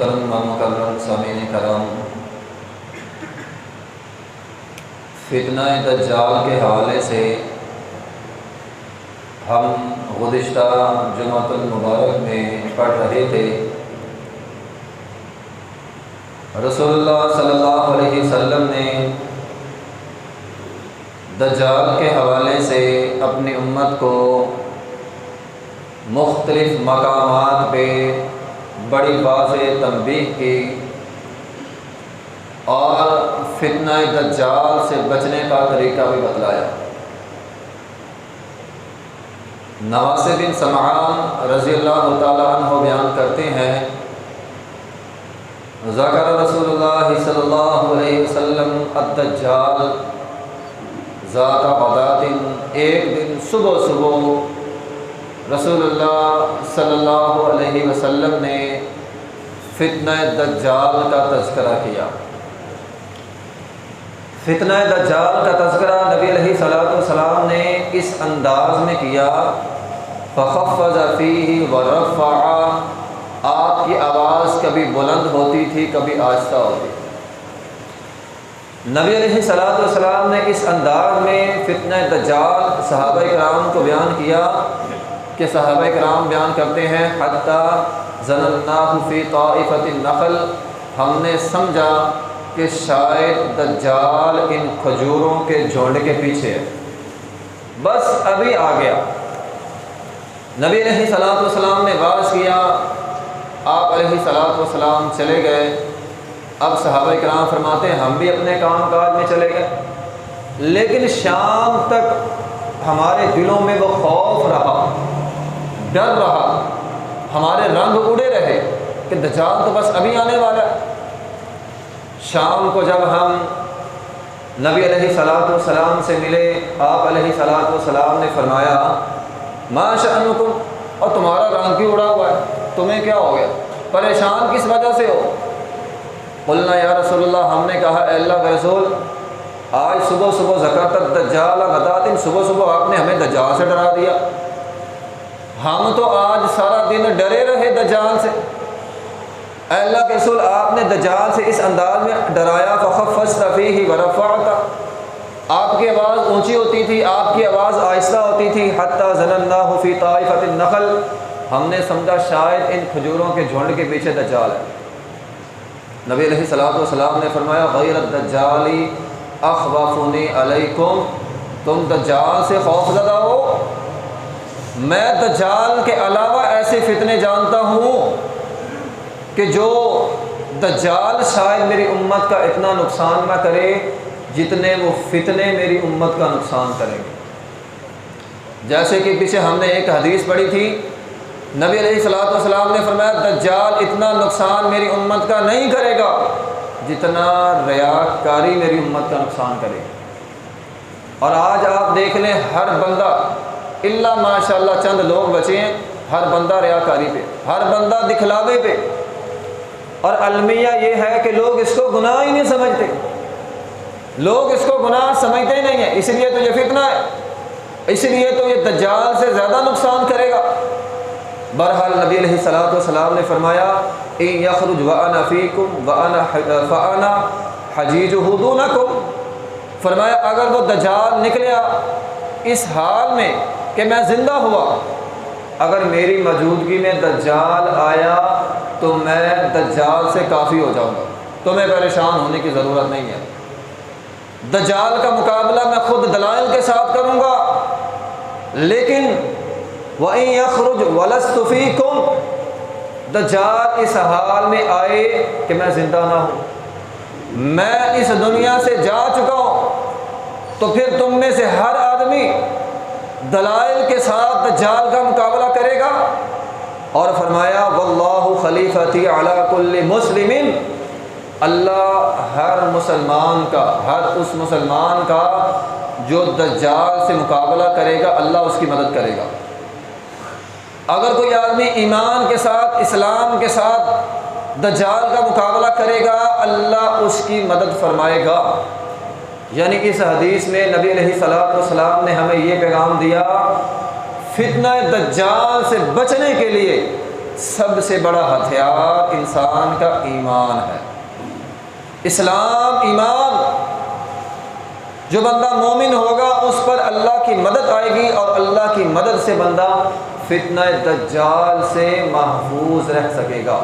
محترم و مکرم سامعین کرام، فتنہ دجال کے حوالے سے ہم گزشتہ جمعۃ المبارک میں پڑھ رہے تھے۔ رسول اللہ صلی اللہ علیہ وسلم نے دجال کے حوالے سے اپنی امت کو مختلف مقامات پہ بڑی واضح تنبیہ کی اور فتنہ دجال سے بچنے کا طریقہ بھی بتلایا۔ نواس بن سمعان رضی اللہ تعالیٰ عنہ بیان کرتے ہیں، ذکر رسول اللہ صلی اللہ علیہ وسلم الدجال ذات غدات، ایک دن صبح رسول اللہ صلی اللہ علیہ وسلم نے فتنہ دجال کا تذکرہ کیا۔ فتنہ دجال کا تذکرہ نبی علیہ الصلوۃ والسلام نے اس انداز میں کیا، فخفض فیہ ورفع، آپ کی آواز کبھی بلند ہوتی تھی کبھی آہستہ ہوتی تھی۔ نبی علیہ الصلوۃ والسلام نے اس انداز میں فتنہ دجال صحابہ کرام کو بیان کیا کہ صحابہ کرام بیان کرتے ہیں، حتی ظنناہ فی طائفۃ النخل، ہم نے سمجھا کہ شاید دجال ان کھجوروں کے جھنڈ کے پیچھے ہے، بس ابھی آ گیا۔ نبی علیہ الصلوۃ والسلام نے واعظ کیا، آپ علیہ الصلوۃ والسلام چلے گئے۔ اب صحابہ کرام فرماتے ہیں ہم بھی اپنے کام کاج میں چلے گئے، لیکن شام تک ہمارے دلوں میں وہ خوف رہا، ڈر رہا، ہمارے رنگ اڑے رہے کہ دجال تو بس ابھی آنے والا ہے۔ شام کو جب ہم نبی علیہ الصلوۃ والسلام سے ملے، آپ علیہ الصلوۃ والسلام نے فرمایا، ما شأنکم، اور تمہارا رنگ کیوں اڑا ہوا ہے، تمہیں کیا ہو گیا، پریشان کس وجہ سے ہو؟ قلنا یا رسول اللہ، ہم نے کہا اے اللہ کے رسول، آج صبح ذکرت الدجال غدات، صبح آپ نے ہمیں دجال سے ڈرا دیا، ہم تو آج سارا دن ڈرے رہے دجال سے۔ اے اللہ کے رسول، آپ نے دجال سے اس انداز میں ڈرایا، فخفضت فیہ ورفعت، آپ کی آواز اونچی ہوتی تھی، آپ کی آواز آہستہ ہوتی تھی، حتی ظنناہ فی طائفۃ النخل، ہم نے سمجھا شاید ان کھجوروں کے جھنڈ کے پیچھے دجال ہے۔ نبی علیہ الصلوۃ والسلام نے فرمایا، غیر الدجال اخوفنی علیکم، تم دجال سے خوف زدہ ہو، میں دجال کے علاوہ ایسے فتنے جانتا ہوں کہ جو دجال شاید میری امت کا اتنا نقصان نہ کرے جتنے وہ فتنے میری امت کا نقصان کریں گے۔ جیسے کہ پیچھے ہم نے ایک حدیث پڑھی تھی، نبی علیہ الصلوۃ والسلام نے فرمایا دجال اتنا نقصان میری امت کا نہیں کرے گا جتنا ریاکاری میری امت کا نقصان کرے گا۔ اور آج آپ دیکھ لیں، ہر بندہ الا ماشاء اللہ چند لوگ بچے ہیں، ہر بندہ ریاکاری پہ، ہر بندہ دکھلاوے پہ، اور المیہ یہ ہے کہ لوگ اس کو گناہ ہی نہیں سمجھتے، لوگ اس کو گناہ سمجھتے ہی نہیں ہیں، اس لیے تو یہ فتنہ ہے، اس لیے تو یہ دجال سے زیادہ نقصان کرے گا۔ بہرحال نبی علیہ الصلوۃ والسلام نے فرمایا، ان یخرج وانا فیکم فانا حجیجہ دونکم، فرمایا اگر وہ دجال نکلیا اس حال میں کہ میں زندہ ہوا، اگر میری موجودگی میں دجال آیا تو میں دجال سے کافی ہو جاؤں گا، تمہیں پریشان ہونے کی ضرورت نہیں ہے، دجال کا مقابلہ میں خود دلائل کے ساتھ کروں گا۔ لیکن وَإِن يَخْرُجْ وَلَسْتُ فِيكُمْ، دجال اس حال میں آئے کہ میں زندہ نہ ہوں، میں اس دنیا سے جا چکا ہوں، تو پھر تم میں سے ہر آدمی دلائل کے ساتھ دجال کا مقابلہ کرے گا۔ اور فرمایا واللہ خلیفتی علی کل مسلم، اللہ ہر مسلمان کا، ہر اس مسلمان کا جو دجال سے مقابلہ کرے گا، اللہ اس کی مدد کرے گا۔ اگر کوئی آدمی ایمان کے ساتھ، اسلام کے ساتھ دجال کا مقابلہ کرے گا، اللہ اس کی مدد فرمائے گا۔ یعنی اس حدیث میں نبی علیہ الصلوۃ والسلام نے ہمیں یہ پیغام دیا، فتنہ دجال سے بچنے کے لیے سب سے بڑا ہتھیار انسان کا ایمان ہے، اسلام، ایمان۔ جو بندہ مومن ہوگا اس پر اللہ کی مدد آئے گی، اور اللہ کی مدد سے بندہ فتنہ دجال سے محفوظ رہ سکے گا۔